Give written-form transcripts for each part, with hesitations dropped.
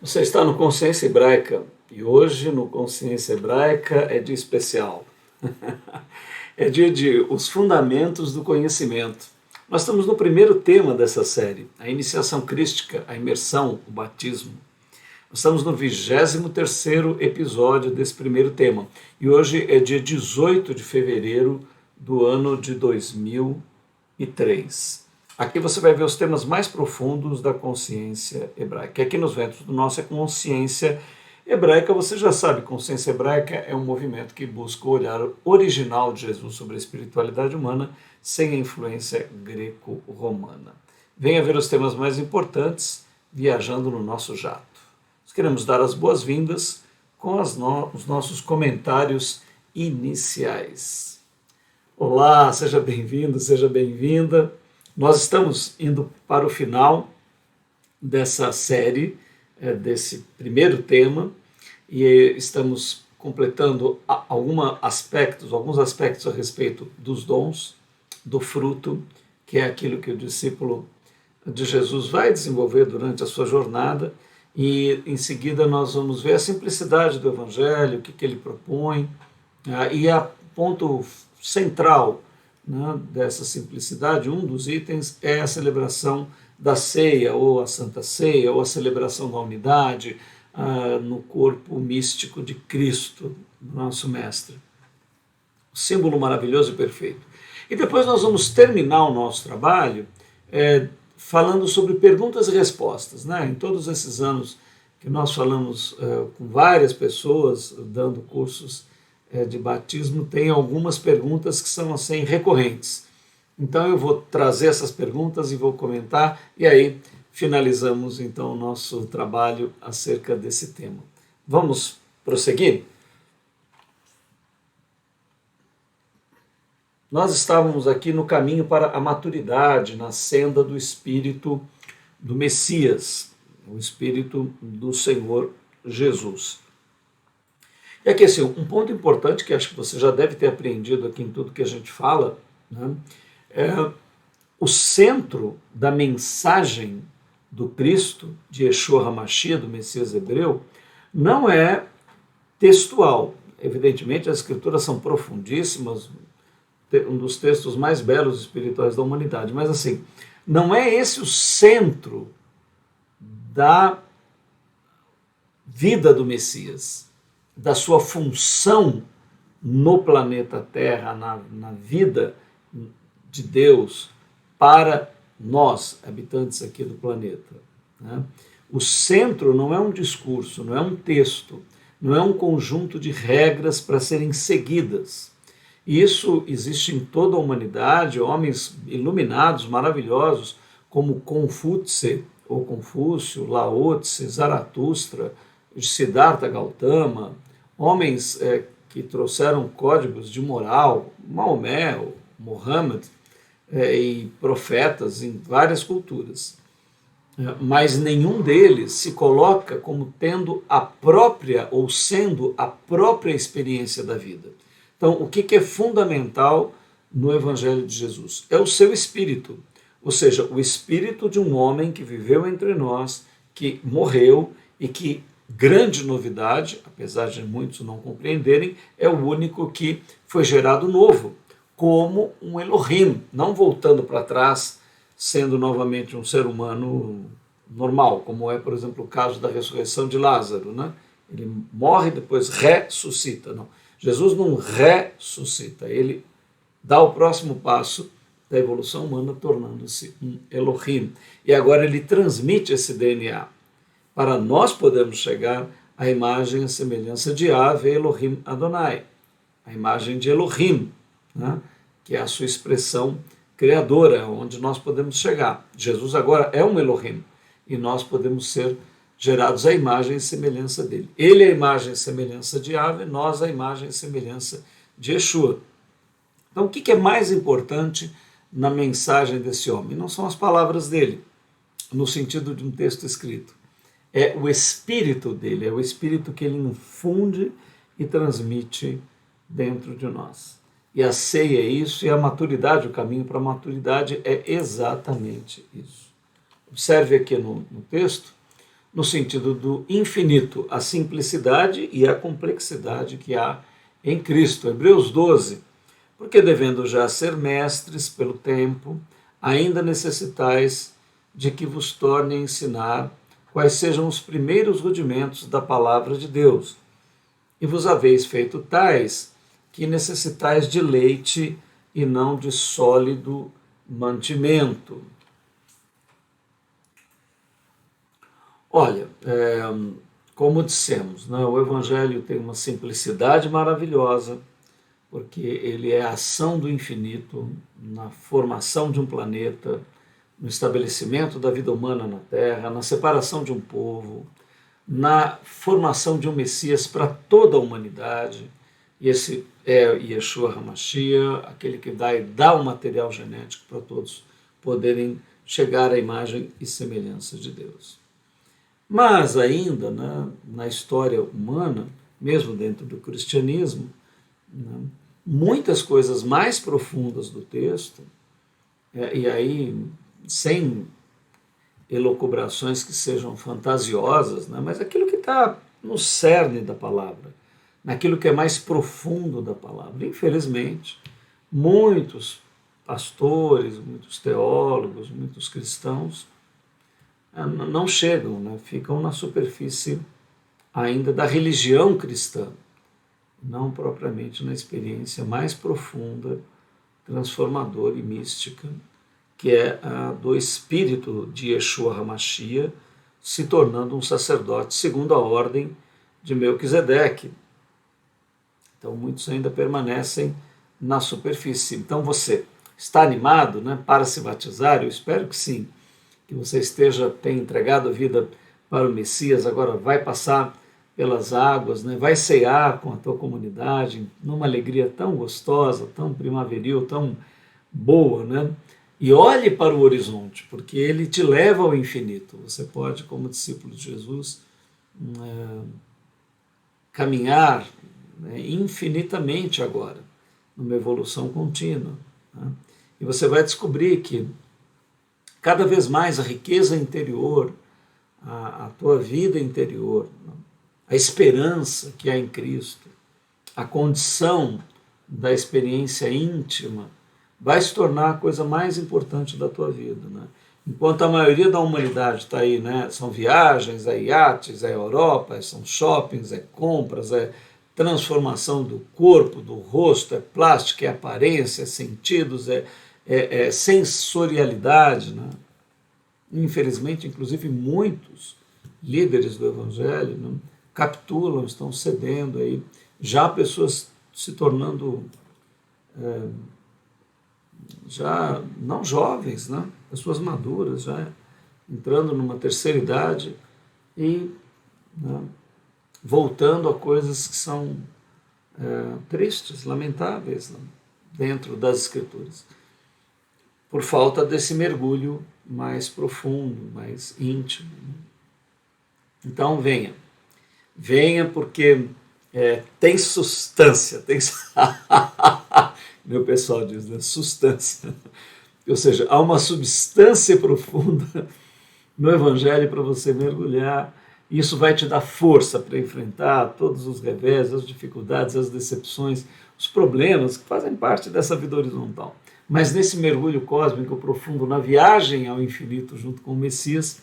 Você está no Consciência Hebraica e hoje no Consciência Hebraica é dia especial. É dia de os fundamentos do conhecimento. Nós estamos no primeiro tema dessa série, a iniciação crística, a imersão, o batismo. Nós estamos no 23º episódio desse primeiro tema e hoje é dia 18 de fevereiro do ano de 2003. Aqui você vai ver os temas mais profundos da consciência hebraica. Aqui nos ventos do nosso é consciência hebraica. Você já sabe, consciência hebraica é um movimento que busca o olhar original de Jesus sobre a espiritualidade humana sem a influência greco-romana. Venha ver os temas mais importantes viajando no nosso jato. Nós queremos dar as boas-vindas com os nossos comentários iniciais. Olá, seja bem-vindo, seja bem-vinda. Nós estamos indo para o final dessa série, desse primeiro tema, e estamos completando alguns aspectos a respeito dos dons, do fruto, que é aquilo que o discípulo de Jesus vai desenvolver durante a sua jornada, e em seguida nós vamos ver a simplicidade do Evangelho, o que ele propõe, e a ponto central, né, dessa simplicidade, um dos itens é a celebração da ceia, ou a Santa Ceia, ou a celebração da unidade no corpo místico de Cristo, nosso Mestre. Um símbolo maravilhoso e perfeito. E depois nós vamos terminar o nosso trabalho falando sobre perguntas e respostas. Né? Em todos esses anos que nós falamos com várias pessoas, dando cursos de batismo, tem algumas perguntas que são assim recorrentes. Então eu vou trazer essas perguntas e vou comentar, e aí finalizamos então o nosso trabalho acerca desse tema. Vamos prosseguir? Nós estávamos aqui no caminho para a maturidade, na senda do Espírito do Messias, o Espírito do Senhor Jesus. E aqui, assim, um ponto importante que acho que você já deve ter aprendido aqui em tudo que a gente fala, né, o centro da mensagem do Cristo, de Yeshua HaMashiach, do Messias hebreu, não é textual. Evidentemente, as escrituras são profundíssimas, um dos textos mais belos espirituais da humanidade, mas assim, não é esse o centro da vida do Messias, da sua função no planeta Terra, na vida de Deus para nós, habitantes aqui do planeta. Né? O centro não é um discurso, não é um texto, não é um conjunto de regras para serem seguidas. Isso existe em toda a humanidade, homens iluminados, maravilhosos, como Confúcio, ou Confúcio, Lao Tse, Zaratustra, Siddhartha Gautama, homens que trouxeram códigos de moral, Maomé, Muhammad, e profetas em várias culturas. Mas nenhum deles se coloca como tendo a própria, ou sendo a própria experiência da vida. Então, o que é fundamental no Evangelho de Jesus? É o seu espírito, ou seja, o espírito de um homem que viveu entre nós, que morreu e que, grande novidade, apesar de muitos não compreenderem, é o único que foi gerado novo, como um Elohim, não voltando para trás, sendo novamente um ser humano normal, como é, por exemplo, o caso da ressurreição de Lázaro. Né? Ele morre e depois ressuscita. Não. Jesus não ressuscita, ele dá o próximo passo da evolução humana, tornando-se um Elohim. E agora ele transmite esse DNA para nós podermos chegar à imagem e semelhança de Ave Elohim Adonai, a imagem de Elohim, né? Que é a sua expressão criadora, onde nós podemos chegar. Jesus agora é um Elohim, e nós podemos ser gerados à imagem e semelhança dele. Ele é a imagem e semelhança de Ave, nós a imagem e semelhança de Yeshua. Então, o que é mais importante na mensagem desse homem? Não são as palavras dele, no sentido de um texto escrito. É o espírito dele, é o espírito que ele infunde e transmite dentro de nós. E a ceia é isso, e a maturidade, o caminho para a maturidade é exatamente isso. Observe aqui no texto, no sentido do infinito, a simplicidade e a complexidade que há em Cristo. Hebreus 12, porque devendo já ser mestres pelo tempo, ainda necessitais de que vos torne a ensinar quais sejam os primeiros rudimentos da palavra de Deus. E vos haveis feito tais que necessitais de leite e não de sólido mantimento. Olha, como dissemos, né, o Evangelho tem uma simplicidade maravilhosa, porque ele é a ação do infinito na formação de um planeta, no estabelecimento da vida humana na Terra, na separação de um povo, na formação de um Messias para toda a humanidade. E esse é Yeshua HaMashiach, aquele que dá o material genético para todos poderem chegar à imagem e semelhança de Deus. Mas ainda, né, na história humana, mesmo dentro do cristianismo, né, muitas coisas mais profundas do texto, e aí sem elucubrações que sejam fantasiosas, né, mas aquilo que está no cerne da palavra, naquilo que é mais profundo da palavra. Infelizmente, muitos pastores, muitos teólogos, muitos cristãos não chegam, né, ficam na superfície ainda da religião cristã, não propriamente na experiência mais profunda, transformadora e mística, que é a do espírito de Yeshua HaMashiach se tornando um sacerdote segundo a ordem de Melquisedeque. Então muitos ainda permanecem na superfície. Então você está animado, né, para se batizar? Eu espero que sim, que você tenha entregado a vida para o Messias, agora vai passar pelas águas, né? Vai cear com a tua comunidade, numa alegria tão gostosa, tão primaveril, tão boa, né? E olhe para o horizonte, porque ele te leva ao infinito. Você pode, como discípulo de Jesus, caminhar, né, infinitamente agora, numa evolução contínua, né? E você vai descobrir que cada vez mais a riqueza interior, a tua vida interior, a esperança que há em Cristo, a condição da experiência íntima, vai se tornar a coisa mais importante da tua vida, né? Enquanto a maioria da humanidade está aí, né? São viagens, é iates, é Europa, são shoppings, é compras, é transformação do corpo, do rosto, é plástica, é aparência, é sentidos, é sensorialidade, né? Infelizmente, inclusive, muitos líderes do Evangelho, né, capitulam, estão cedendo aí, já pessoas se tornando já não jovens, né, pessoas maduras, já entrando numa terceira idade e, né, voltando a coisas que são tristes, lamentáveis, né, dentro das Escrituras, por falta desse mergulho mais profundo, mais íntimo. Então venha porque tem substância, tem meu pessoal diz, né? Substância, ou seja, há uma substância profunda no Evangelho para você mergulhar, e isso vai te dar força para enfrentar todos os revés, as dificuldades, as decepções, os problemas que fazem parte dessa vida horizontal. Mas nesse mergulho cósmico profundo, na viagem ao infinito junto com o Messias,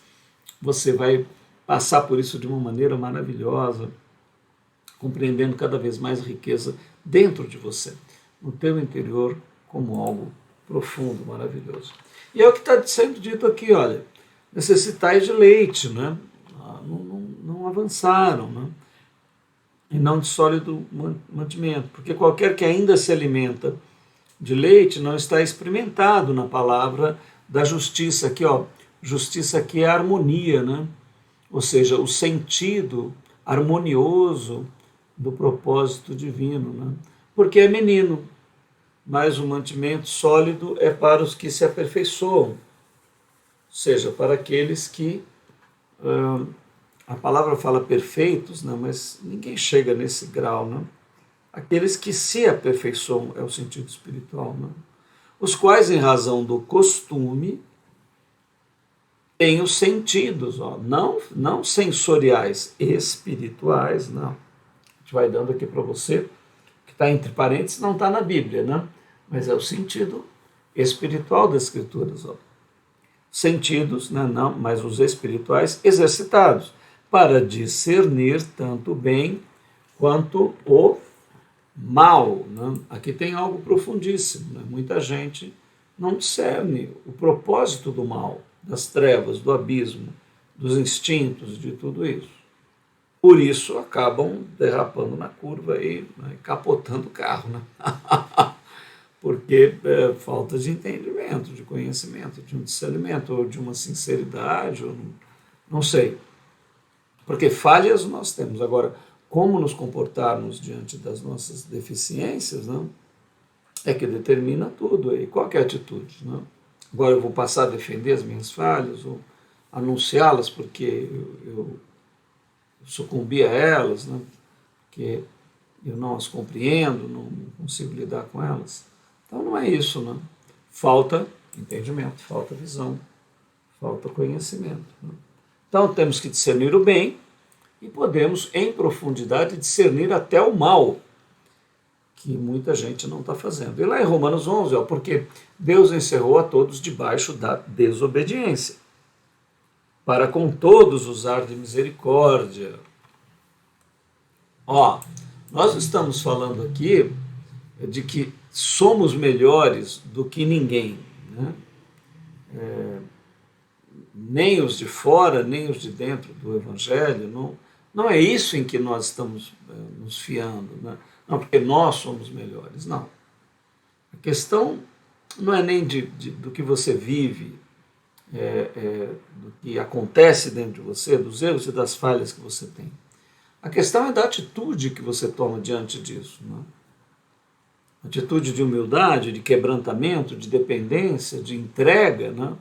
você vai passar por isso de uma maneira maravilhosa, compreendendo cada vez mais riqueza dentro de você, no teu interior, como algo profundo, maravilhoso. E é o que está sendo dito aqui, olha, necessitais de leite, né? Não avançaram, né? E não de sólido mantimento, porque qualquer que ainda se alimenta de leite não está experimentado na palavra da justiça. Aqui, ó, justiça aqui é harmonia, né? Ou seja, o sentido harmonioso do propósito divino, né? Porque é menino, mas o mantimento sólido é para os que se aperfeiçoam, ou seja, para aqueles que, a palavra fala perfeitos, né? Mas ninguém chega nesse grau, né? Aqueles que se aperfeiçoam é o sentido espiritual, né? Os quais, em razão do costume, tem os sentidos, ó, não sensoriais, espirituais, não. A gente vai dando aqui para você, que está entre parênteses, não está na Bíblia, né? Mas é o sentido espiritual das Escrituras, ó. Sentidos, né, não, mas os espirituais exercitados, para discernir tanto o bem quanto o mal. Né? Aqui tem algo profundíssimo, né? Muita gente não discerne o propósito do mal, das trevas, do abismo, dos instintos, de tudo isso. Por isso acabam derrapando na curva e, né, capotando o carro, né? Porque falta de entendimento, de conhecimento, de um discernimento, ou de uma sinceridade, ou não sei. Porque falhas nós temos. Agora, como nos comportarmos diante das nossas deficiências, não, é que determina tudo. E qual que é a atitude? Não? Agora eu vou passar a defender as minhas falhas, ou anunciá-las porque eu sucumbi a elas, né? Porque eu não as compreendo, não consigo lidar com elas. Então não é isso, não. Falta entendimento, falta visão, falta conhecimento. Não? Então temos que discernir o bem e podemos, em profundidade, discernir até o mal, que muita gente não está fazendo. E lá em Romanos 11, ó, porque Deus encerrou a todos debaixo da desobediência, para com todos usar de misericórdia. Ó, nós estamos falando aqui de que somos melhores do que ninguém, né? Nem os de fora, nem os de dentro do Evangelho, não é isso em que nós estamos nos fiando, né? Não, porque nós somos melhores, não. A questão não é nem do que você vive, do que acontece dentro de você, dos erros e das falhas que você tem. A questão é da atitude que você toma diante disso, né? Atitude de humildade, de quebrantamento, de dependência, de entrega, né?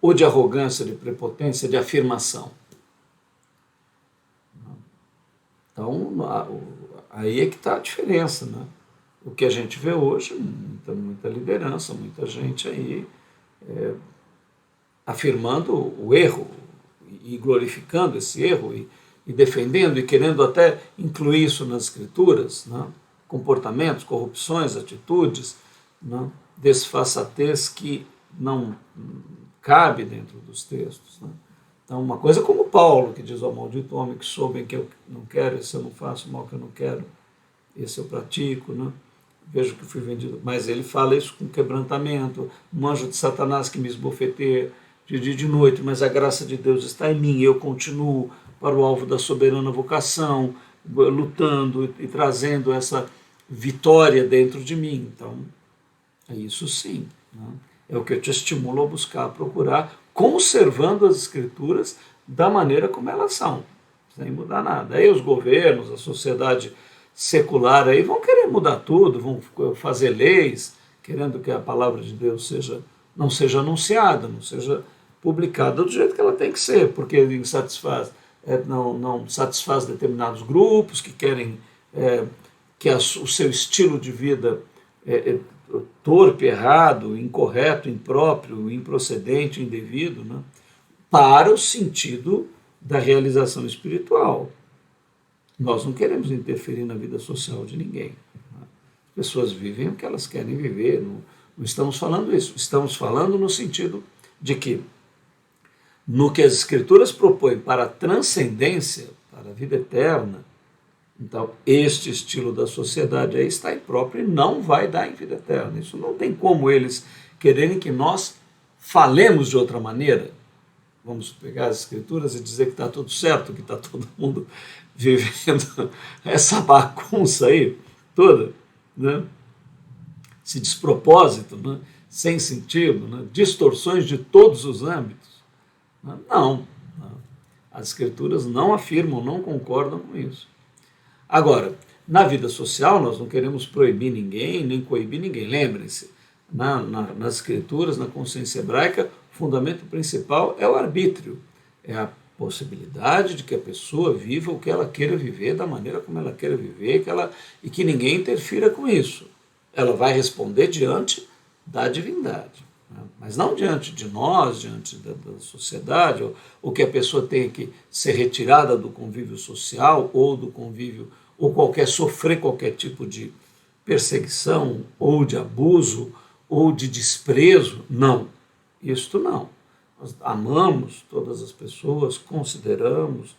Ou de arrogância, de prepotência, de afirmação. Então, aí é que está a diferença, né? O que a gente vê hoje, muita liderança, muita gente aí afirmando o erro e glorificando esse erro e defendendo e querendo até incluir isso nas escrituras, né? Comportamentos, corrupções, atitudes, né? Desfaçatez que não cabe dentro dos textos, né? Então, uma coisa como Paulo, que diz ao maldito homem que sou bem que eu não quero, esse eu não faço, mal que eu não quero, esse eu pratico, né? Vejo que fui vendido. Mas ele fala isso com quebrantamento, um anjo de Satanás que me esbofeteia de dia e de noite, mas a graça de Deus está em mim, eu continuo para o alvo da soberana vocação, lutando e trazendo essa vitória dentro de mim. Então, é isso sim, né? É o que eu te estimulo a buscar, a procurar, conservando as escrituras da maneira como elas são, sem mudar nada. Aí os governos, a sociedade secular aí vão querer mudar tudo, vão fazer leis, querendo que a palavra de Deus não seja anunciada, não seja publicada do jeito que ela tem que ser, porque não satisfaz determinados grupos que querem que o seu estilo de vida torpe, errado, incorreto, impróprio, improcedente, indevido, né? Para o sentido da realização espiritual. Nós não queremos interferir na vida social de ninguém. As pessoas vivem o que elas querem viver, não estamos falando isso. Estamos falando no sentido de que, no que as Escrituras propõem para a transcendência, para a vida eterna, então este estilo da sociedade aí está impróprio e não vai dar em vida eterna. Isso não tem como eles quererem que nós falemos de outra maneira. Vamos pegar as Escrituras e dizer que está tudo certo, que está todo mundo vivendo essa bagunça aí toda, né? Esse despropósito, né? Sem sentido, né? Distorções de todos os âmbitos. Não, as Escrituras não afirmam, não concordam com isso. Agora, na vida social, nós não queremos proibir ninguém, nem coibir ninguém. Lembrem-se, nas Escrituras, na consciência hebraica, o fundamento principal é o arbítrio, é a possibilidade de que a pessoa viva o que ela queira viver, da maneira como ela queira viver, e que ninguém interfira com isso. Ela vai responder diante da divindade. Mas não diante de nós, diante da sociedade, ou que a pessoa tenha que ser retirada do convívio social ou do convívio, ou sofrer qualquer tipo de perseguição, ou de abuso, ou de desprezo. Não, isto não. Nós amamos todas as pessoas, consideramos,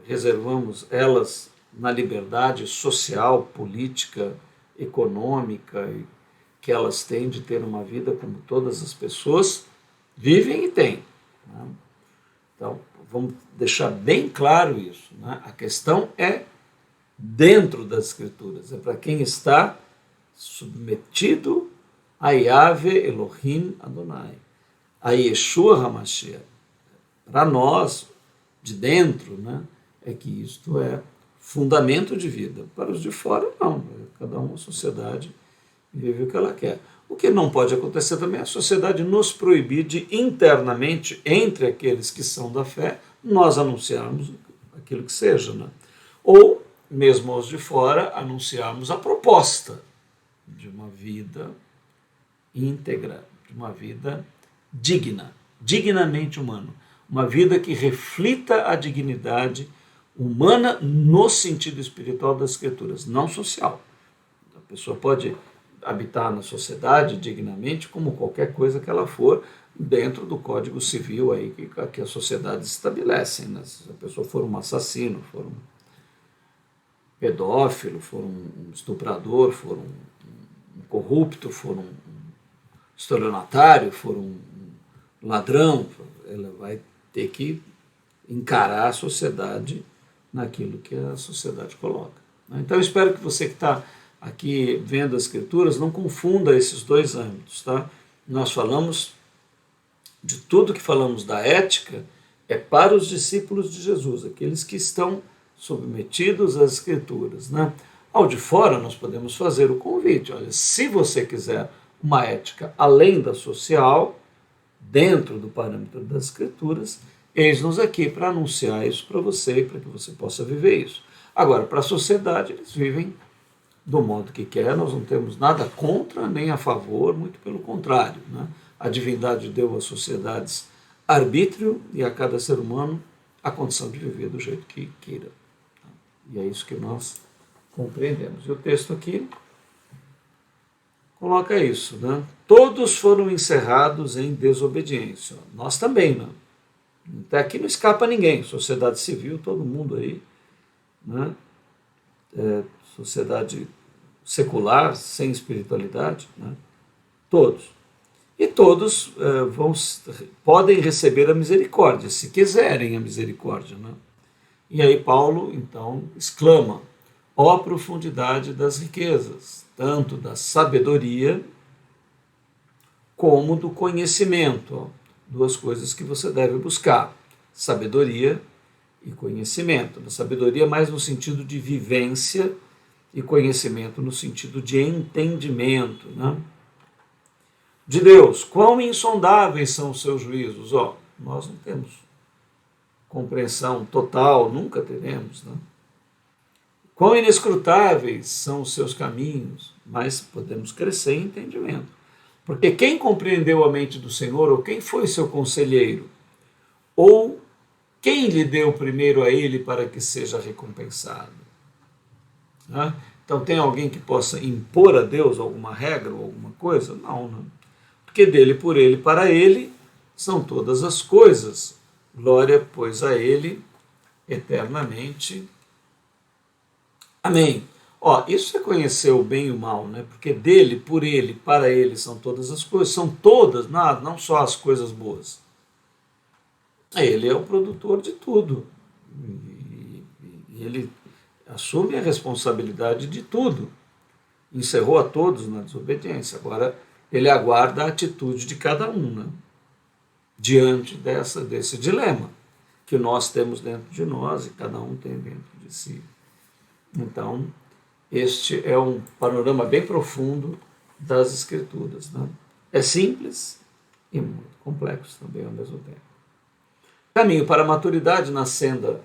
reservamos elas na liberdade social, política, econômica, que elas têm de ter uma vida como todas as pessoas vivem e têm. Então, vamos deixar bem claro isso. A questão é dentro das Escrituras, é para quem está submetido a Yahvé Elohim Adonai, a Yeshua HaMashiach. Para nós, de dentro, é que isto é fundamento de vida. Para os de fora, não. Cada uma sociedade vive o que ela quer. O que não pode acontecer também é a sociedade nos proibir de internamente, entre aqueles que são da fé, nós anunciarmos aquilo que seja. Ou, mesmo aos de fora, anunciarmos a proposta de uma vida íntegra, de uma vida digna, dignamente humana. Uma vida que reflita a dignidade humana no sentido espiritual das Escrituras, não social. A pessoa pode habitar na sociedade dignamente como qualquer coisa que ela for, dentro do Código Civil aí que as sociedades estabelecem. Se a pessoa for um assassino, for um pedófilo, for um estuprador, for um corrupto, for um estelionatário, for um ladrão, ela vai ter que encarar a sociedade naquilo que a sociedade coloca. Então, eu espero que você que está aqui vendo as Escrituras não confunda esses dois âmbitos. Nós falamos de tudo que falamos da ética é para os discípulos de Jesus, aqueles que estão submetidos às Escrituras. Ao de fora, nós podemos fazer o convite. Olha, se você quiser uma ética além da social, dentro do parâmetro das Escrituras, eis-nos aqui para anunciar isso para você, para que você possa viver isso. Agora, para a sociedade, eles vivem do modo que quer, nós não temos nada contra nem a favor, muito pelo contrário. A divindade deu às sociedades arbítrio e a cada ser humano a condição de viver do jeito que queira. E é isso que nós compreendemos. E o texto aqui coloca isso. Todos foram encerrados em desobediência. Nós também, Até aqui não escapa ninguém. Sociedade civil, todo mundo aí. Sociedade secular, sem espiritualidade, todos. E todos podem receber a misericórdia, se quiserem a misericórdia. E aí Paulo, então, exclama: ó profundidade das riquezas, tanto da sabedoria como do conhecimento. Duas coisas que você deve buscar: sabedoria e conhecimento. A sabedoria mais no sentido de vivência e conhecimento no sentido de entendimento. De Deus, quão insondáveis são os seus juízos. Nós não temos compreensão total, nunca teremos. Quão inescrutáveis são os seus caminhos, mas podemos crescer em entendimento. Porque quem compreendeu a mente do Senhor, ou quem foi seu conselheiro, ou quem lhe deu primeiro a ele para que seja recompensado? Então tem alguém que possa impor a Deus alguma regra ou alguma coisa? Não. Porque dele, por ele, para ele são todas as coisas. Glória, pois, a ele eternamente. Amém. Isso é conhecer o bem e o mal, Porque dele, por ele, para ele são todas as coisas. São todas, não só as coisas boas. Ele é o produtor de tudo. E ele assume a responsabilidade de tudo. Encerrou a todos na desobediência. Agora, ele aguarda a atitude de cada um, diante desse dilema que nós temos dentro de nós e cada um tem dentro de si. Então, este é um panorama bem profundo das Escrituras. É simples e muito complexo também ao mesmo tempo. Caminho para a maturidade na senda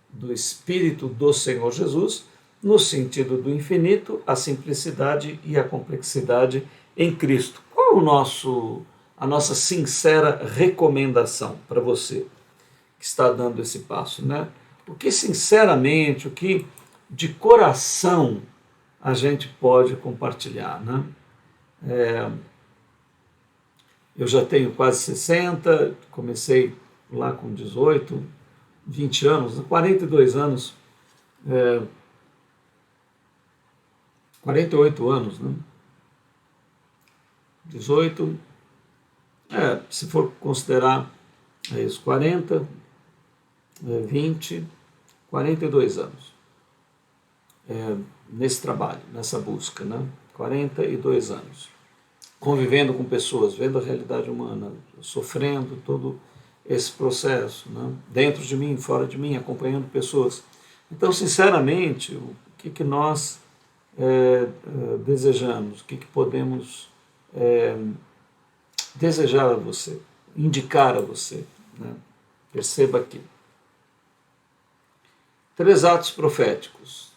do Espírito do Senhor Jesus, no sentido do infinito, a simplicidade e a complexidade em Cristo. Qual é a nossa sincera recomendação para você que está dando esse passo, né? O que sinceramente, o que de coração a gente pode compartilhar, né? Eu já tenho quase 60, comecei lá com 18, 20 anos, 42 anos, 48 anos, né? 18, se for considerar isso, 40, 20, 42 anos nesse trabalho, nessa busca, né? 42 anos. Convivendo com pessoas, vendo a realidade humana, sofrendo todo esse processo, né? Dentro de mim, fora de mim, acompanhando pessoas. Então, sinceramente, o que nós desejamos, o que podemos desejar a você, indicar a você, né? Perceba aqui. 3 atos proféticos.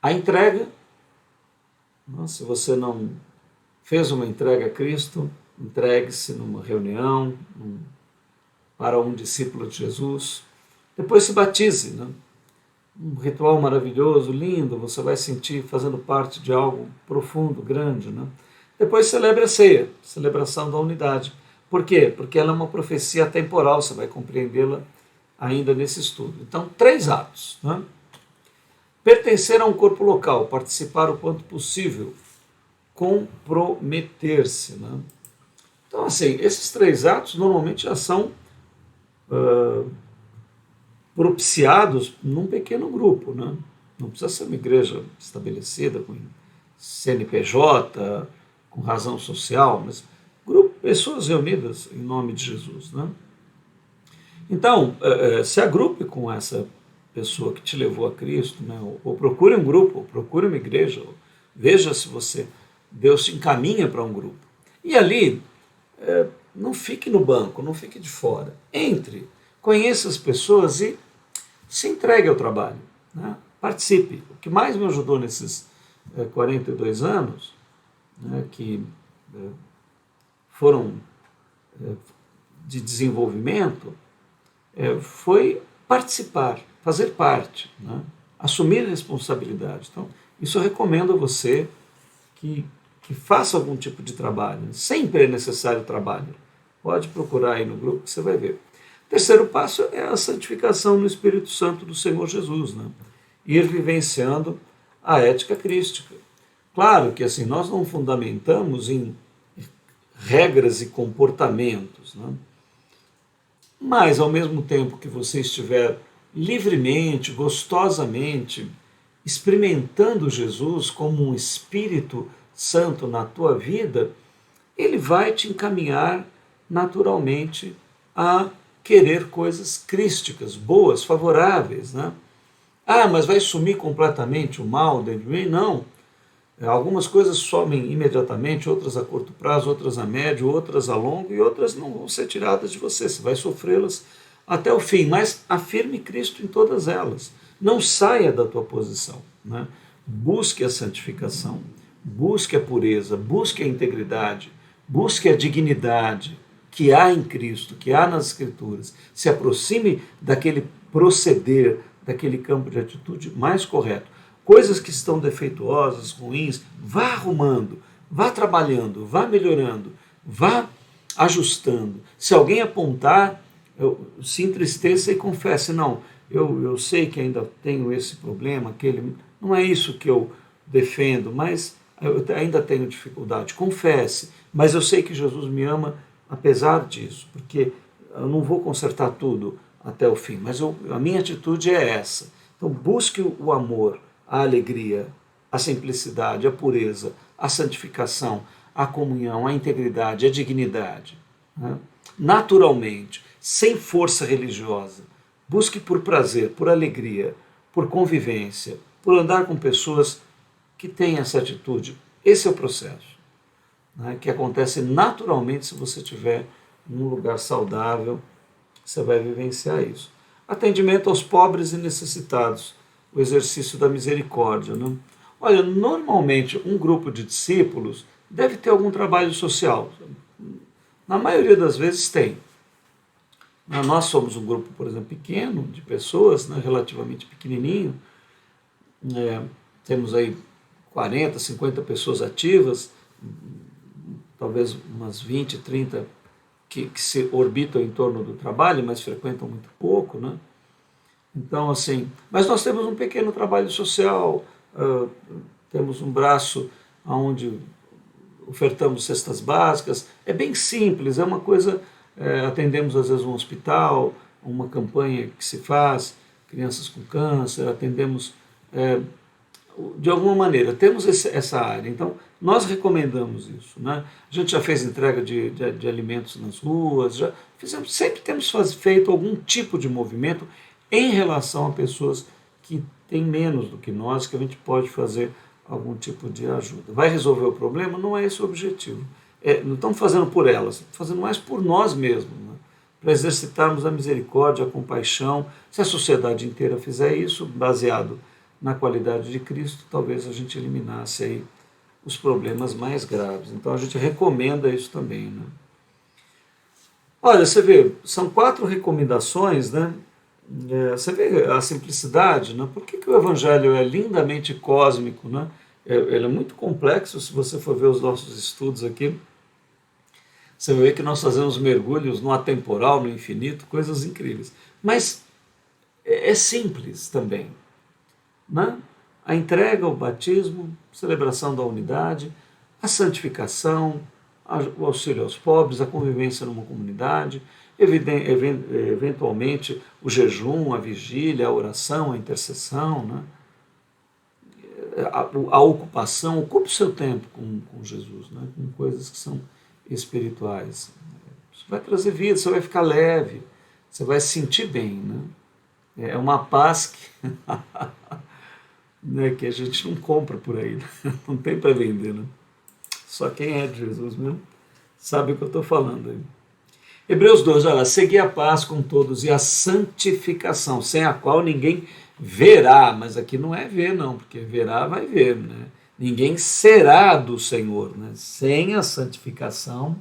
A entrega, se você não fez uma entrega a Cristo, entregue-se numa reunião, para um discípulo de Jesus. Depois se batize, né? Um ritual maravilhoso, lindo, você vai sentir fazendo parte de algo profundo, grande, né? Depois celebre a ceia, celebração da unidade. Por quê? Porque ela é uma profecia temporal, você vai compreendê-la ainda nesse estudo. Então, 3 atos, né? Pertencer a um corpo local, participar o quanto possível, comprometer-se, né? Então, assim, esses 3 atos normalmente já são propiciados num pequeno grupo, né? Não precisa ser uma igreja estabelecida com CNPJ, com razão social, mas pessoas reunidas em nome de Jesus, né? Então, se agrupe com essa pessoa que te levou a Cristo, né? Ou procure um grupo, ou procure uma igreja, ou veja se Deus te encaminha para um grupo. E ali, não fique no banco, não fique de fora. Entre, conheça as pessoas e se entregue ao trabalho, né? Participe. O que mais me ajudou nesses 42 anos, né, que foram de desenvolvimento, foi participar, fazer parte, né? Assumir responsabilidade. Então, isso eu recomendo a você que faça algum tipo de trabalho. Sempre é necessário trabalho. Pode procurar aí no grupo que você vai ver. Terceiro passo é a santificação no Espírito Santo do Senhor Jesus, né? Ir vivenciando a ética crística. Claro que assim, nós não fundamentamos em regras e comportamentos, né? Mas, ao mesmo tempo que você estiver livremente, gostosamente, experimentando Jesus como um Espírito Santo na tua vida, ele vai te encaminhar naturalmente a querer coisas crísticas, boas, favoráveis, né? Mas vai sumir completamente o mal dentro de mim? Não. Algumas coisas somem imediatamente, outras a curto prazo, outras a médio, outras a longo e outras não vão ser tiradas de você. Você vai sofrê-las até o fim, mas afirme Cristo em todas elas. Não saia da tua posição, né? Busque a santificação, busque a pureza, busque a integridade, busque a dignidade que há em Cristo, que há nas Escrituras. Se aproxime daquele proceder, daquele campo de atitude mais correto. Coisas que estão defeituosas, ruins, vá arrumando, vá trabalhando, vá melhorando, vá ajustando. Se alguém apontar, se entristeça e confesse, não, eu sei que ainda tenho esse problema, aquele, não é isso que eu defendo, mas eu ainda tenho dificuldade. Confesse, mas eu sei que Jesus me ama apesar disso, porque eu não vou consertar tudo até o fim, mas a minha atitude é essa. Então busque o amor, a alegria, a simplicidade, a pureza, a santificação, a comunhão, a integridade, a dignidade, né? Naturalmente, sem força religiosa. Busque por prazer, por alegria, por convivência, por andar com pessoas que têm essa atitude. Esse é o processo, né, que acontece naturalmente se você estiver num lugar saudável, você vai vivenciar isso. Atendimento aos pobres e necessitados, o exercício da misericórdia, né? Olha, normalmente um grupo de discípulos deve ter algum trabalho social. Na maioria das vezes tem. Nós somos um grupo, por exemplo, pequeno de pessoas, né, relativamente pequenininho, temos aí 40, 50 pessoas ativas, talvez umas 20, 30 que se orbitam em torno do trabalho, mas frequentam muito pouco, né? Então, assim, mas nós temos um pequeno trabalho social, temos um braço onde ofertamos cestas básicas, é bem simples, é uma coisa, atendemos às vezes um hospital, uma campanha que se faz, crianças com câncer, atendemos de alguma maneira, temos essa área, então nós recomendamos isso. Né? A gente já fez entrega de alimentos nas ruas, já fizemos, sempre temos feito algum tipo de movimento em relação a pessoas que têm menos do que nós, que a gente pode fazer algum tipo de ajuda. Vai resolver o problema? Não é esse o objetivo. Não estamos fazendo por elas, estamos fazendo mais por nós mesmos, né? Para exercitarmos a misericórdia, a compaixão. Se a sociedade inteira fizer isso, baseado na qualidade de Cristo, talvez a gente eliminasse aí os problemas mais graves. Então a gente recomenda isso também. Né? Olha, você vê, são 4 recomendações, né? Você vê a simplicidade, né? Por que o Evangelho é lindamente cósmico, né? Ele é muito complexo, se você for ver os nossos estudos aqui, você vai ver que nós fazemos mergulhos no atemporal, no infinito, coisas incríveis. Mas é simples também. Né? A entrega, o batismo, celebração da unidade, a santificação, o auxílio aos pobres, a convivência numa comunidade, eventualmente o jejum, a vigília, a oração, a intercessão, né? a ocupação. Ocupe o seu tempo com Jesus, né? Com coisas que são espirituais. Isso vai trazer vida, você vai ficar leve, você vai se sentir bem. Né? É uma paz que, né, que a gente não compra por aí, né? Não tem para vender. Né? Só quem é de Jesus mesmo sabe o que eu estou falando aí. Hebreus 12, olha, segui a paz com todos e a santificação, sem a qual ninguém verá, mas aqui não é ver não, porque verá vai ver, né? Ninguém será do Senhor, né? Sem a santificação,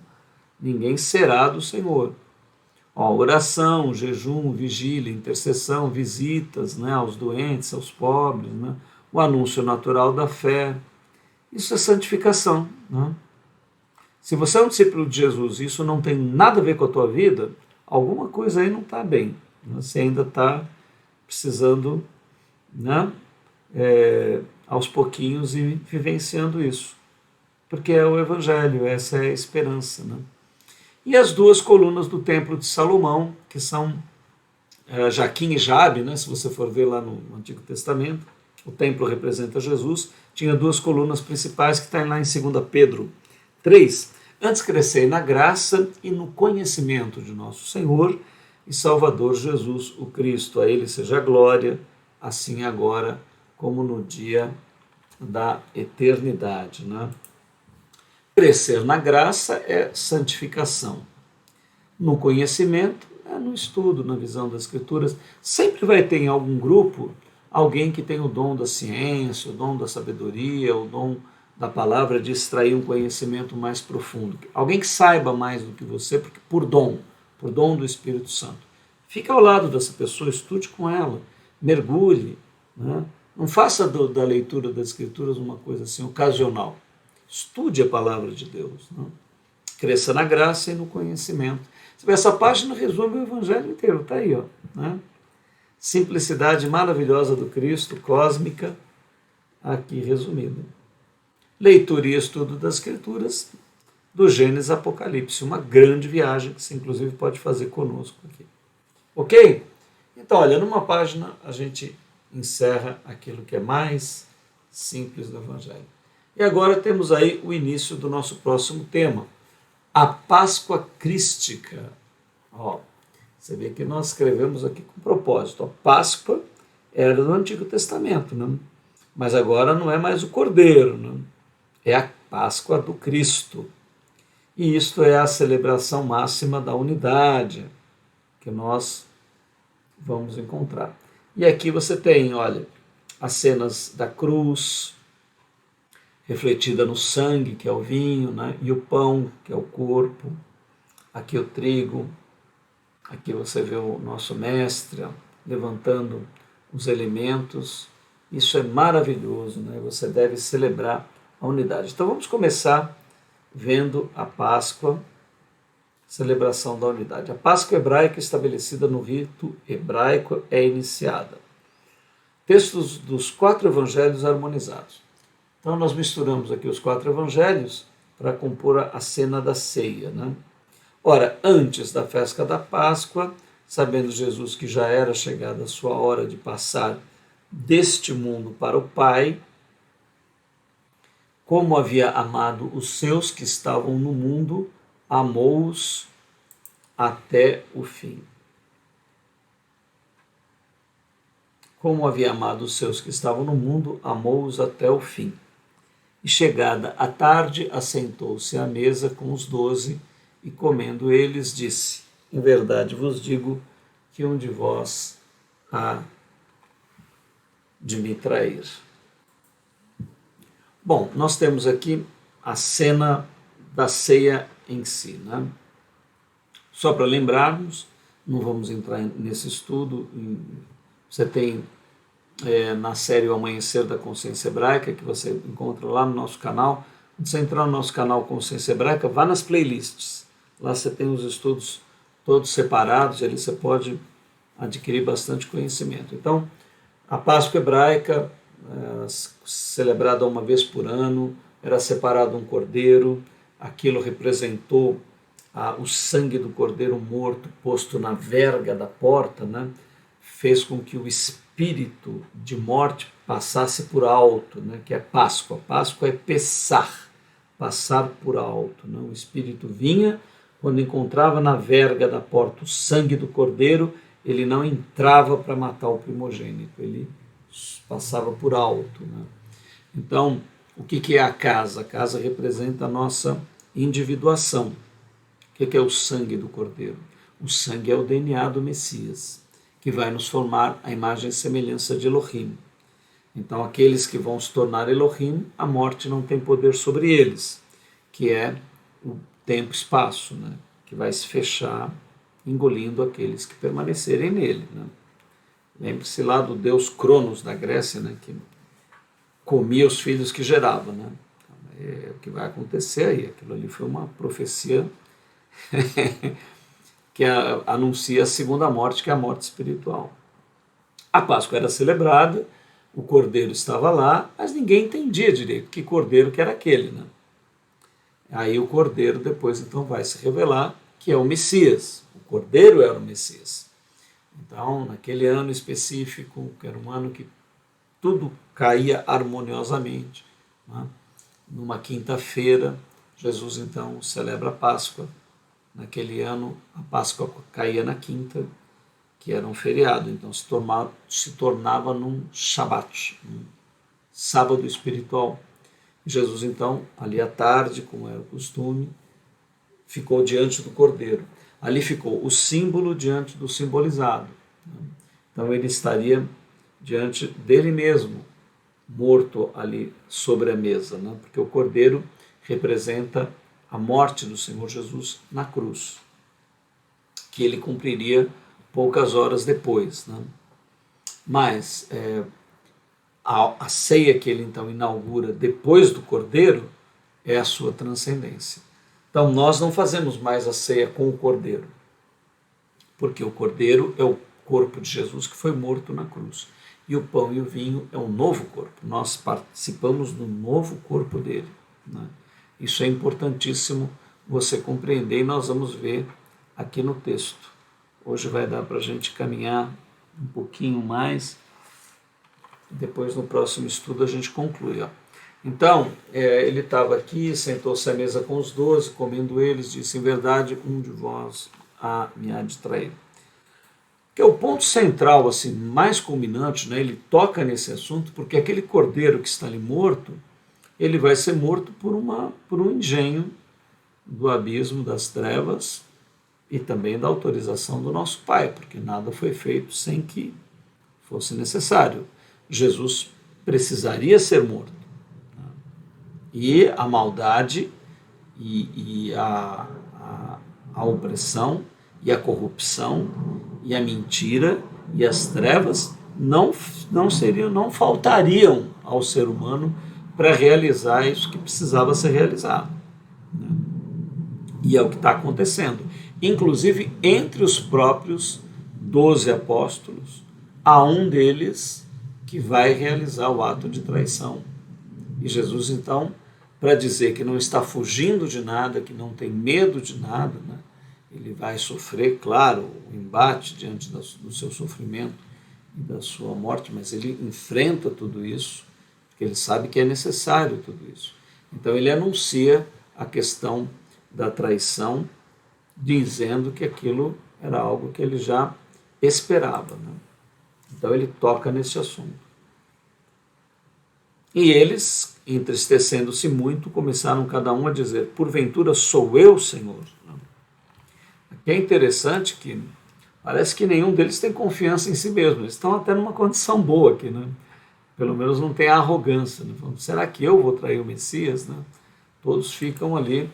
ninguém será do Senhor. Ó, oração, jejum, vigília, intercessão, visitas, né, aos doentes, aos pobres, né? O anúncio natural da fé, isso é santificação, né? Se você é um discípulo de Jesus e isso não tem nada a ver com a tua vida, alguma coisa aí não está bem. Você ainda está precisando, né, aos pouquinhos ir vivenciando isso. Porque é o Evangelho, essa é a esperança. Né? E as 2 colunas do Templo de Salomão, que são Jaquim e Jabe, né, se você for ver lá no Antigo Testamento, o templo representa Jesus, tinha 2 colunas principais que estão lá em 2 Pedro 3. Antes crescei na graça e no conhecimento de nosso Senhor e Salvador Jesus, o Cristo. A Ele seja a glória, assim agora como no dia da eternidade. Né? Crescer na graça é santificação. No conhecimento é no estudo, na visão das Escrituras. Sempre vai ter em algum grupo alguém que tem o dom da ciência, o dom da sabedoria, o dom da palavra, de extrair um conhecimento mais profundo. Alguém que saiba mais do que você, porque por dom do Espírito Santo. Fique ao lado dessa pessoa, estude com ela, mergulhe. Né? Não faça da leitura das Escrituras uma coisa assim ocasional. Estude a palavra de Deus. Né? Cresça na graça e no conhecimento. Essa página resume o Evangelho inteiro, está aí. Ó, né? Simplicidade maravilhosa do Cristo, cósmica, aqui resumida. Leitura e estudo das Escrituras, do Gênesis a Apocalipse. Uma grande viagem que você, inclusive, pode fazer conosco aqui. Ok? Então, olha, numa página a gente encerra aquilo que é mais simples do Evangelho. E agora temos aí o início do nosso próximo tema, a Páscoa Crística. Ó, você vê que nós escrevemos aqui com propósito. A Páscoa era do Antigo Testamento, né? Mas agora não é mais o Cordeiro, né? É a Páscoa do Cristo. E isto é a celebração máxima da unidade que nós vamos encontrar. E aqui você tem, olha, as cenas da cruz, refletida no sangue, que é o vinho, né? E o pão, que é o corpo, aqui o trigo, aqui você vê o nosso mestre ó, levantando os elementos. Isso é maravilhoso, né? Você deve celebrar a unidade. Então vamos começar vendo a Páscoa, celebração da unidade. A Páscoa hebraica estabelecida no rito hebraico é iniciada. Textos dos 4 evangelhos harmonizados. Então nós misturamos aqui os 4 evangelhos para compor a cena da ceia, né? Ora, antes da festa da Páscoa, sabendo Jesus que já era chegada a sua hora de passar deste mundo para o Pai, como havia amado os seus que estavam no mundo, amou-os até o fim. Como havia amado os seus que estavam no mundo, amou-os até o fim. E chegada a tarde, assentou-se à mesa com os 12, e comendo eles, disse: em verdade vos digo que um de vós há de me trair. Bom, nós temos aqui a cena da ceia em si, né? Só para lembrarmos, não vamos entrar nesse estudo, você tem na série O Amanhecer da Consciência Hebraica, que você encontra lá no nosso canal. Quando você entrar no nosso canal Consciência Hebraica, vá nas playlists. Lá você tem os estudos todos separados, ali você pode adquirir bastante conhecimento. Então, a Páscoa hebraica, celebrada uma vez por ano, era separado um cordeiro, aquilo representou o sangue do cordeiro morto posto na verga da porta, né? Fez com que o espírito de morte passasse por alto, né? Que é Páscoa. Páscoa é passar por alto. Né? O espírito vinha, quando encontrava na verga da porta o sangue do cordeiro, ele não entrava para matar o primogênito, ele passava por alto. Né? Então, o que é a casa? A casa representa a nossa individuação. O que é o sangue do cordeiro? O sangue é o DNA do Messias, que vai nos formar a imagem e semelhança de Elohim. Então, aqueles que vão se tornar Elohim, a morte não tem poder sobre eles, que é o tempo e espaço, né? Que vai se fechar, engolindo aqueles que permanecerem nele. Né? Lembre-se lá do deus Cronos da Grécia, né? Que comia os filhos que gerava. Né? É o que vai acontecer aí. Aquilo ali foi uma profecia que anuncia a segunda morte, que é a morte espiritual. A Páscoa era celebrada, o cordeiro estava lá, mas ninguém entendia direito que cordeiro que era aquele. Né? Aí o cordeiro depois então vai se revelar que é o Messias. O cordeiro era o Messias. Então, naquele ano específico, que era um ano que tudo caía harmoniosamente, né? Numa quinta-feira, Jesus então celebra a Páscoa. Naquele ano, a Páscoa caía na quinta, que era um feriado, então se tornava num Shabat, um sábado espiritual. Jesus, então, ali à tarde, como era o costume, ficou diante do cordeiro. Ali ficou o símbolo diante do simbolizado. Então, ele estaria diante dele mesmo, morto ali sobre a mesa, né? Porque o cordeiro representa a morte do Senhor Jesus na cruz, que ele cumpriria poucas horas depois. Né? Mas a ceia que ele então inaugura depois do cordeiro é a sua transcendência. Então nós não fazemos mais a ceia com o cordeiro, porque o cordeiro é o corpo de Jesus que foi morto na cruz. E o pão e o vinho é um novo corpo. Nós participamos do novo corpo dele. Né? Isso é importantíssimo você compreender e nós vamos ver aqui no texto. Hoje vai dar para a gente caminhar um pouquinho mais. Depois, no próximo estudo, a gente conclui. Ó. Então, ele estava aqui, sentou-se à mesa com os 12, comendo eles, disse: em verdade, um de vós me há de trair. Que é o ponto central, assim, mais culminante, né? Ele toca nesse assunto, porque aquele cordeiro que está ali morto, ele vai ser morto por um engenho do abismo das trevas e também da autorização do nosso Pai, porque nada foi feito sem que fosse necessário. Jesus precisaria ser morto. E a maldade e a opressão e a corrupção e a mentira e as trevas não faltariam ao ser humano para realizar isso que precisava ser realizado. E é o que está acontecendo. Inclusive, entre os próprios 12 apóstolos, há um deles que vai realizar o ato de traição. E Jesus, então, para dizer que não está fugindo de nada, que não tem medo de nada, né? Ele vai sofrer, claro, o embate diante do seu sofrimento e da sua morte, mas ele enfrenta tudo isso, porque ele sabe que é necessário tudo isso. Então ele anuncia a questão da traição, dizendo que aquilo era algo que ele já esperava, né? Então ele toca nesse assunto. E eles, entristecendo-se muito, começaram cada um a dizer: porventura sou eu, Senhor? Aqui é interessante que parece que nenhum deles tem confiança em si mesmo. Eles estão até numa condição boa aqui, né? Pelo menos não tem a arrogância, né? Será que eu vou trair o Messias, né? Todos ficam ali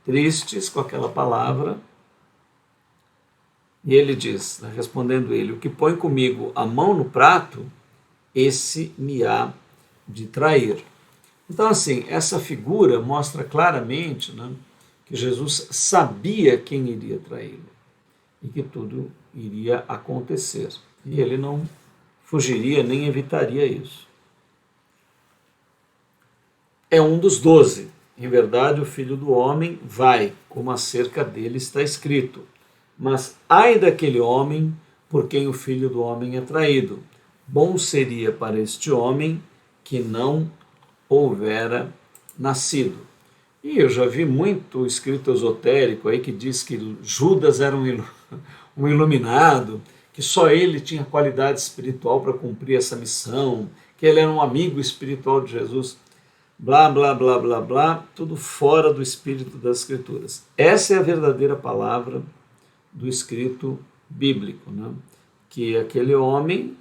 tristes com aquela palavra. E ele diz, né, respondendo ele: o que põe comigo a mão no prato, esse me há de trair. Então, assim, essa figura mostra claramente, né, que Jesus sabia quem iria traí-lo e que tudo iria acontecer. E ele não fugiria nem evitaria isso. É um dos 12. Em verdade, o Filho do Homem vai, como acerca dele está escrito. Mas ai daquele homem por quem o Filho do Homem é traído. Bom seria para este homem que não houvera nascido. E eu já vi muito escrito esotérico aí que diz que Judas era um iluminado, que só ele tinha qualidade espiritual para cumprir essa missão, que ele era um amigo espiritual de Jesus. Blá, blá, blá, blá, blá, tudo fora do espírito das Escrituras. Essa é a verdadeira palavra do escrito bíblico, né? Que aquele homem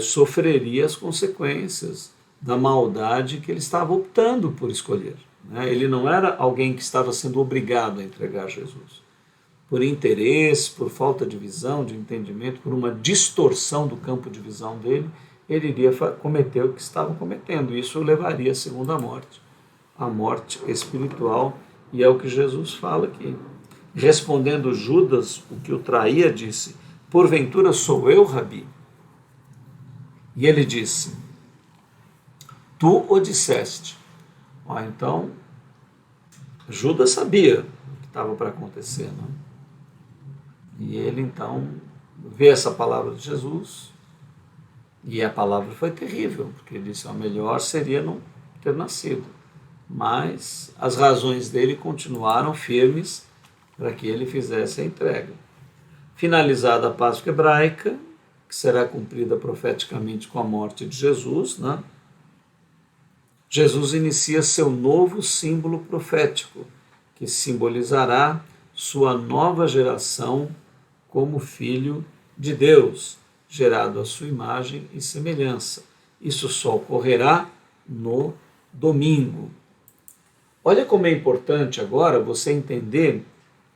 sofreria as consequências da maldade que ele estava optando por escolher, né? Ele não era alguém que estava sendo obrigado a entregar Jesus. Por interesse, por falta de visão, de entendimento, por uma distorção do campo de visão dele, ele iria cometer o que estava cometendo. Isso o levaria à segunda morte, a morte espiritual, e é o que Jesus fala aqui. Respondendo Judas, o que o traía, disse: porventura sou eu, Rabi? E ele disse: tu o disseste. Então, Judas sabia o que estava para acontecer, né? E ele, então, vê essa palavra de Jesus, e a palavra foi terrível, porque ele disse: o melhor seria não ter nascido. Mas as razões dele continuaram firmes para que ele fizesse a entrega. Finalizada a Páscoa hebraica, que será cumprida profeticamente com a morte de Jesus, né? Jesus inicia seu novo símbolo profético, que simbolizará sua nova geração como filho de Deus, gerado à sua imagem e semelhança. Isso só ocorrerá no domingo. Olha como é importante agora você entender,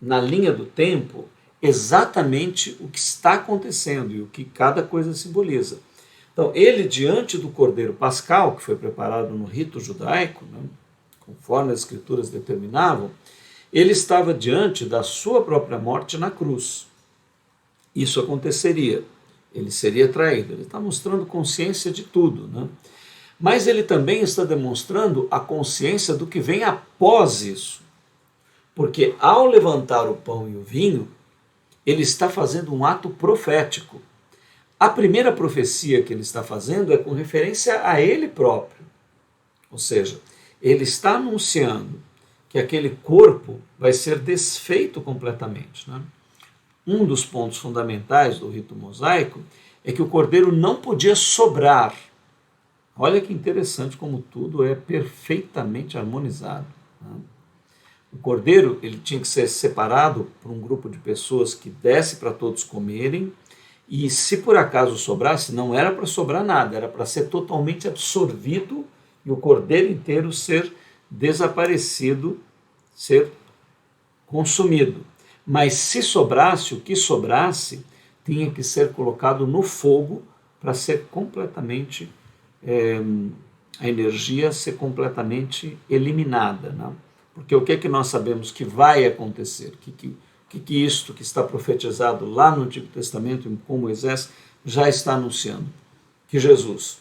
na linha do tempo, exatamente o que está acontecendo e o que cada coisa simboliza. Então, ele, diante do Cordeiro Pascal, que foi preparado no rito judaico, né, conforme as Escrituras determinavam, ele estava diante da sua própria morte na cruz. Isso aconteceria. Ele seria traído. Ele está mostrando consciência de tudo, né? Mas ele também está demonstrando a consciência do que vem após isso. Porque ao levantar o pão e o vinho, ele está fazendo um ato profético. A primeira profecia que ele está fazendo é com referência a ele próprio. Ou seja, ele está anunciando que aquele corpo vai ser desfeito completamente, né? Um dos pontos fundamentais do rito mosaico é que o cordeiro não podia sobrar. Olha que interessante como tudo é perfeitamente harmonizado, né? O cordeiro ele tinha que ser separado por um grupo de pessoas que desse para todos comerem, e se por acaso sobrasse, não era para sobrar nada, era para ser totalmente absorvido e o cordeiro inteiro ser desaparecido, ser consumido. Mas se sobrasse, o que sobrasse tinha que ser colocado no fogo para ser completamente, a energia ser completamente eliminada, né? Porque o que é que nós sabemos que vai acontecer? Que isto que está profetizado lá no Antigo Testamento com Moisés já está anunciando? Que Jesus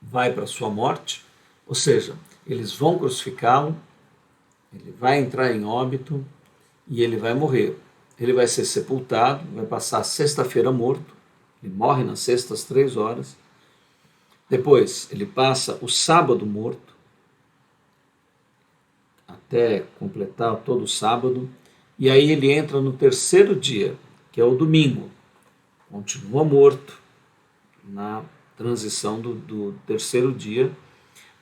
vai para a sua morte, ou seja, eles vão crucificá-lo, ele vai entrar em óbito e ele vai morrer. Ele vai ser sepultado, vai passar a sexta-feira morto, ele morre na sexta às 3 horas. Depois ele passa o sábado morto, até completar todo o sábado, e aí ele entra no terceiro dia, que é o domingo, continua morto na transição do terceiro dia,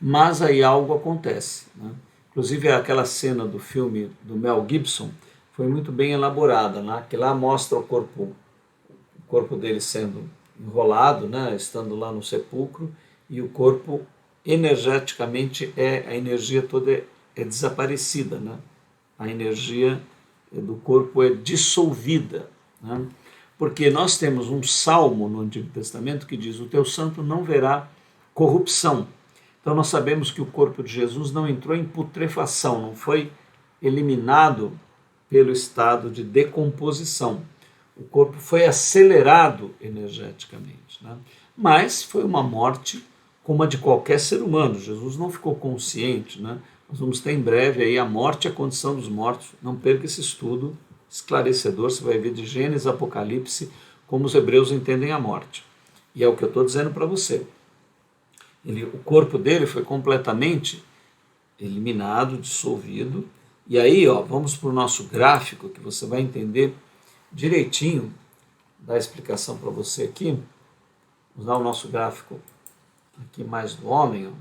mas aí algo acontece, né? Inclusive aquela cena do filme do Mel Gibson foi muito bem elaborada, né? Que lá mostra o corpo dele sendo enrolado, né? Estando lá no sepulcro, e o corpo energeticamente, a energia toda é desaparecida, né? A energia do corpo é dissolvida, né? Porque nós temos um salmo no Antigo Testamento que diz: o teu santo não verá corrupção. Então nós sabemos que o corpo de Jesus não entrou em putrefação, não foi eliminado pelo estado de decomposição. O corpo foi acelerado energeticamente, né? Mas foi uma morte como a de qualquer ser humano. Jesus não ficou consciente, né? Nós vamos ter em breve aí a morte e a condição dos mortos. Não perca esse estudo esclarecedor, você vai ver de Gênesis, Apocalipse, como os hebreus entendem a morte. E é o que eu estou dizendo para você. O corpo dele foi completamente eliminado, dissolvido. E aí, vamos para o nosso gráfico, que você vai entender direitinho, dar a explicação para você aqui. Vamos dar o nosso gráfico aqui mais do homem.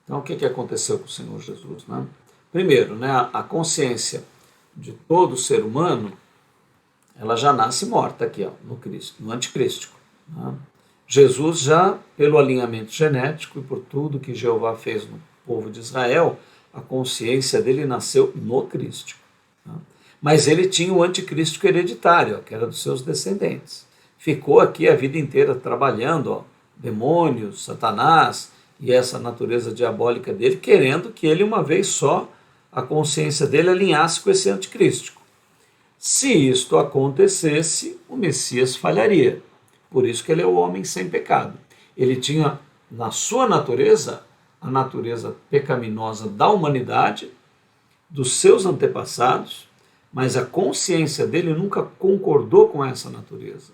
Então, o que aconteceu com o Senhor Jesus, né? Primeiro, né, a consciência de todo ser humano, ela já nasce morta aqui, no Cristo, no anticrístico, né? Jesus já, pelo alinhamento genético e por tudo que Jeová fez no povo de Israel, a consciência dele nasceu no Crístico, né? Mas ele tinha o anticrístico hereditário, que era dos seus descendentes. Ficou aqui a vida inteira trabalhando, demônios, Satanás e essa natureza diabólica dele, querendo que ele, uma vez só, a consciência dele alinhasse com esse anticrístico. Se isto acontecesse, o Messias falharia. Por isso que ele é o homem sem pecado. Ele tinha na sua natureza, a natureza pecaminosa da humanidade, dos seus antepassados, mas a consciência dele nunca concordou com essa natureza.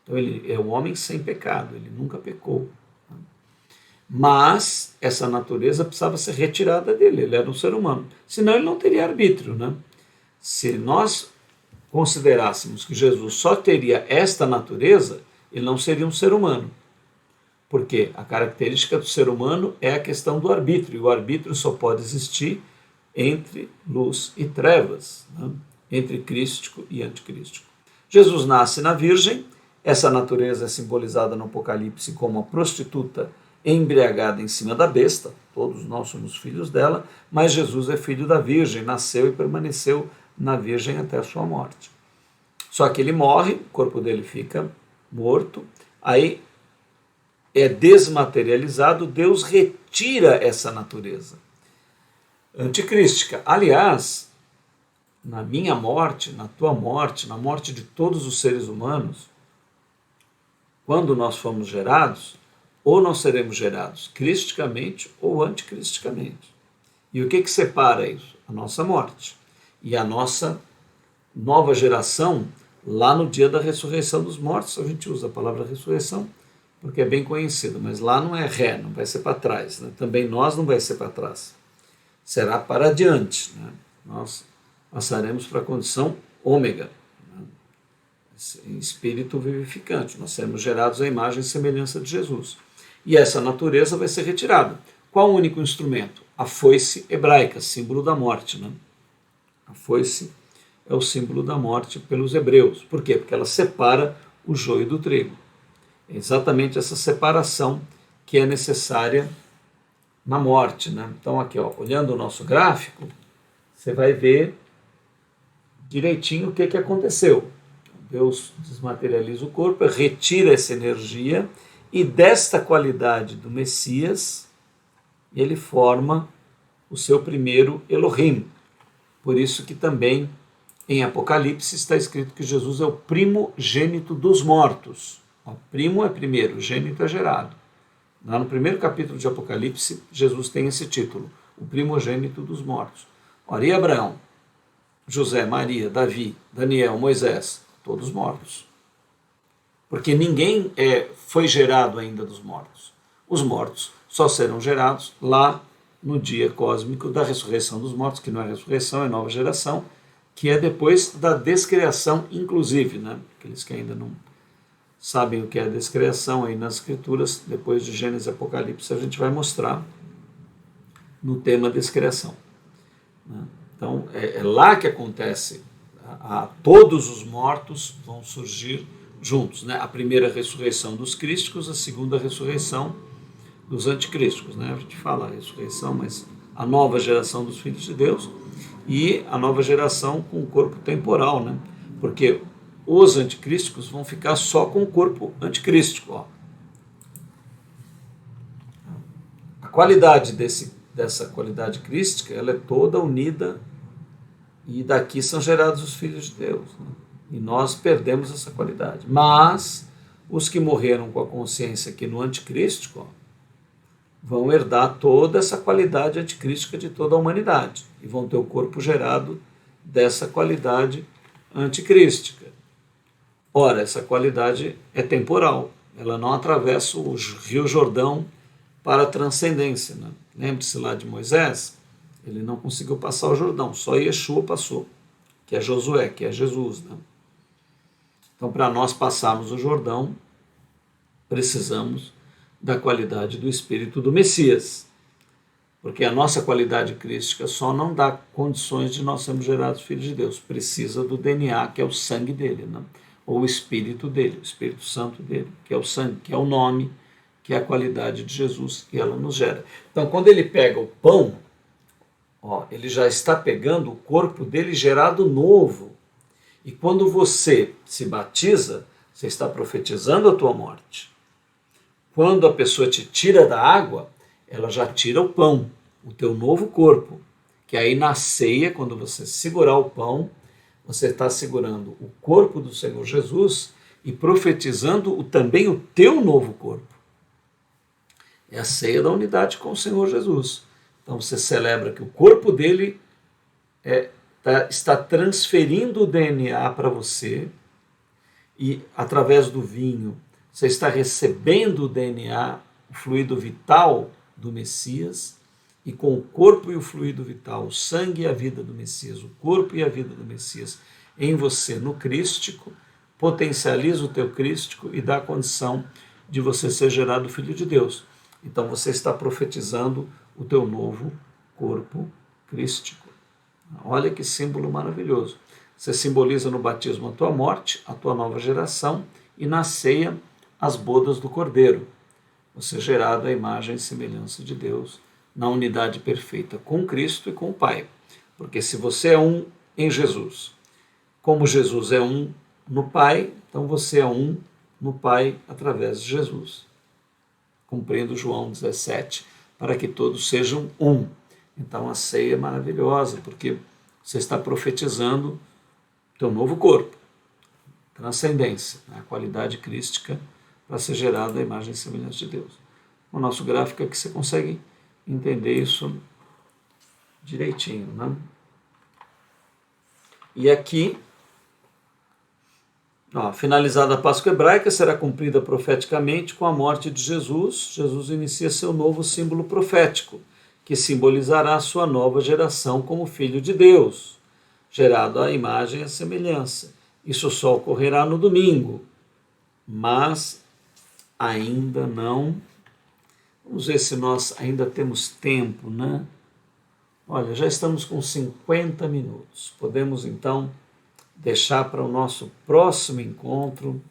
Então ele é o homem sem pecado, ele nunca pecou. Mas essa natureza precisava ser retirada dele, ele era um ser humano. Senão ele não teria arbítrio, né? Se nós considerássemos que Jesus só teria esta natureza, ele não seria um ser humano. Porque a característica do ser humano é a questão do arbítrio. E o arbítrio só pode existir entre luz e trevas, né? Entre crístico e anticrístico. Jesus nasce na Virgem, essa natureza é simbolizada no Apocalipse como a prostituta embriagada em cima da besta, todos nós somos filhos dela, mas Jesus é filho da Virgem, nasceu e permaneceu na Virgem até a sua morte. Só que ele morre, o corpo dele fica morto, aí é desmaterializado, Deus retira essa natureza anticrística. Aliás, na minha morte, na tua morte, na morte de todos os seres humanos, quando nós formos gerados, ou nós seremos gerados cristicamente ou anticristicamente. E o que separa isso? A nossa morte. E a nossa nova geração, lá no dia da ressurreição dos mortos, a gente usa a palavra ressurreição, porque é bem conhecido, mas lá não é ré, não vai ser para trás, né? Também nós não vai ser para trás. Será para adiante, né? Nós passaremos para a condição ômega, né? Espírito vivificante. Nós seremos gerados à imagem e semelhança de Jesus. E essa natureza vai ser retirada. Qual o único instrumento? A foice hebraica, símbolo da morte, né? A foice é o símbolo da morte pelos hebreus. Por quê? Porque ela separa o joio do trigo. É exatamente essa separação que é necessária na morte, né? Então aqui, ó, olhando o nosso gráfico, você vai ver direitinho o que aconteceu. Deus desmaterializa o corpo, retira essa energia e desta qualidade do Messias, ele forma o seu primeiro Elohim. Por isso que também em Apocalipse está escrito que Jesus é o primogênito dos mortos. O primo é primeiro, o gênito é gerado. Lá no primeiro capítulo de Apocalipse, Jesus tem esse título, o primogênito dos mortos. Ora, e Abraão, José, Maria, Davi, Daniel, Moisés, todos mortos. Porque ninguém foi gerado ainda dos mortos. Os mortos só serão gerados lá no dia cósmico da ressurreição dos mortos, que não é ressurreição, é nova geração, que é depois da descriação, inclusive, né? Aqueles que ainda não sabem o que é a descriação aí nas Escrituras, depois de Gênesis e Apocalipse, a gente vai mostrar no tema descriação. Né? Então, é lá que acontece, todos os mortos vão surgir juntos. Né? A primeira ressurreição dos crísticos, a segunda ressurreição dos anticrísticos. Né? A gente fala a ressurreição, mas a nova geração dos filhos de Deus e a nova geração com o corpo temporal, né? Porque os anticrísticos vão ficar só com o corpo anticrístico. Ó. A qualidade dessa qualidade crística, ela é toda unida e daqui são gerados os filhos de Deus. Né? E nós perdemos essa qualidade. Mas os que morreram com a consciência aqui no anticrístico, ó, vão herdar toda essa qualidade anticrística de toda a humanidade e vão ter o corpo gerado dessa qualidade anticrística. Ora, essa qualidade é temporal, ela não atravessa o Rio Jordão para a transcendência. Né? Lembre-se lá de Moisés, ele não conseguiu passar o Jordão, só Yeshua passou, que é Josué, que é Jesus. Né? Então, para nós passarmos o Jordão, precisamos da qualidade do Espírito do Messias, porque a nossa qualidade crística só não dá condições de nós sermos gerados filhos de Deus, precisa do DNA, que é o sangue dele, né? Ou o Espírito dele, o Espírito Santo dele, que é o sangue, que é o nome, que é a qualidade de Jesus que ela nos gera. Então, quando ele pega o pão, ó, ele já está pegando o corpo dele gerado novo. E quando você se batiza, você está profetizando a tua morte. Quando a pessoa te tira da água, ela já tira o pão, o teu novo corpo. Que aí na ceia, quando você segurar o pão, você está segurando o corpo do Senhor Jesus e profetizando também o teu novo corpo. É a ceia da unidade com o Senhor Jesus. Então você celebra que o corpo dele está transferindo o DNA para você e através do vinho você está recebendo o DNA, o fluido vital do Messias, e com o corpo e o fluido vital, o sangue e a vida do Messias, o corpo e a vida do Messias em você, no crístico, potencializa o teu crístico e dá a condição de você ser gerado filho de Deus. Então você está profetizando o teu novo corpo crístico. Olha que símbolo maravilhoso. Você simboliza no batismo a tua morte, a tua nova geração, e na ceia as bodas do Cordeiro. Você gerado à imagem e semelhança de Deus, na unidade perfeita com Cristo e com o Pai. Porque se você é um em Jesus, como Jesus é um no Pai, então você é um no Pai através de Jesus. Cumprindo João 17, para que todos sejam um. Então a ceia é maravilhosa, porque você está profetizando teu novo corpo, transcendência, né? A qualidade crística para ser gerado à imagem e semelhança de Deus. O nosso gráfico é que você consegue entender isso direitinho, né? E aqui, ó, finalizada a Páscoa hebraica, será cumprida profeticamente com a morte de Jesus. Jesus inicia seu novo símbolo profético, que simbolizará a sua nova geração como filho de Deus, gerado à imagem e à semelhança. Isso só ocorrerá no domingo, mas ainda não. Vamos ver se nós ainda temos tempo, né? Olha, já estamos com 50 minutos. Podemos, então, deixar para o nosso próximo encontro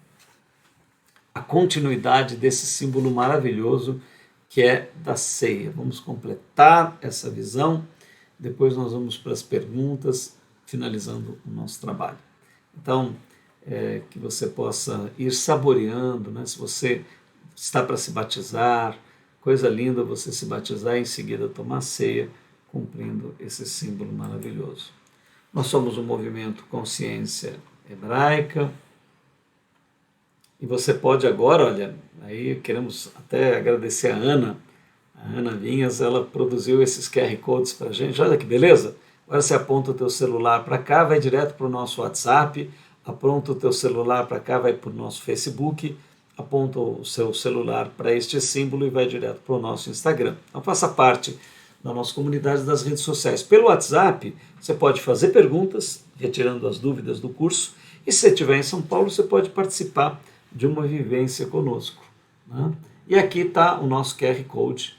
a continuidade desse símbolo maravilhoso que é da ceia. Vamos completar essa visão, depois nós vamos para as perguntas, finalizando o nosso trabalho. Então, que você possa ir saboreando, né? Se você está para se batizar, coisa linda você se batizar e em seguida tomar ceia, cumprindo esse símbolo maravilhoso. Nós somos um movimento Consciência Hebraica, e você pode agora, olha, aí queremos até agradecer a Ana Vinhas, ela produziu esses QR Codes para a gente, olha que beleza. Agora você aponta o teu celular para cá, vai direto para o nosso WhatsApp, aponta o teu celular para cá, vai para o nosso Facebook, aponta o seu celular para este símbolo e vai direto para o nosso Instagram. Então faça parte da nossa comunidade das redes sociais. Pelo WhatsApp, você pode fazer perguntas, retirando as dúvidas do curso, e se você estiver em São Paulo, você pode participar de uma vivência conosco, né? E aqui está o nosso QR Code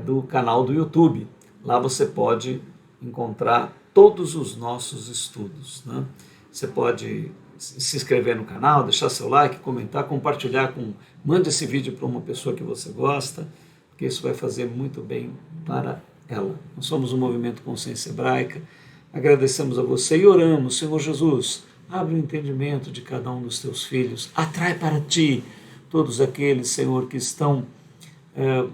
do canal do YouTube. Lá você pode encontrar todos os nossos estudos, né? Você pode se inscrever no canal, deixar seu like, comentar, compartilhar, mande esse vídeo para uma pessoa que você gosta, porque isso vai fazer muito bem para ela. Nós somos um movimento Consciência Hebraica, agradecemos a você e oramos, Senhor Jesus, abre o entendimento de cada um dos teus filhos, atrai para ti todos aqueles, Senhor, que estão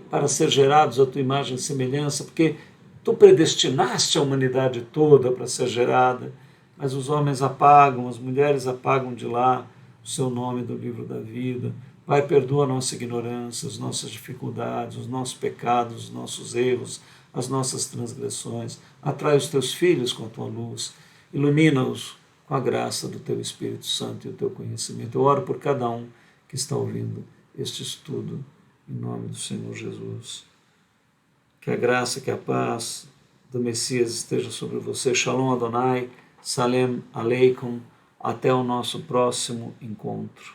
para ser gerados à tua imagem e semelhança, porque tu predestinaste a humanidade toda para ser gerada, mas os homens apagam, as mulheres apagam de lá o seu nome do livro da vida. Pai, perdoa a nossa ignorância, as nossas dificuldades, os nossos pecados, os nossos erros, as nossas transgressões. Atrai os teus filhos com a tua luz, ilumina-os com a graça do teu Espírito Santo e o teu conhecimento. Eu oro por cada um que está ouvindo este estudo, em nome do Senhor Jesus. Que a graça, que a paz do Messias esteja sobre você. Shalom Adonai, Salem Aleikum. Até o nosso próximo encontro.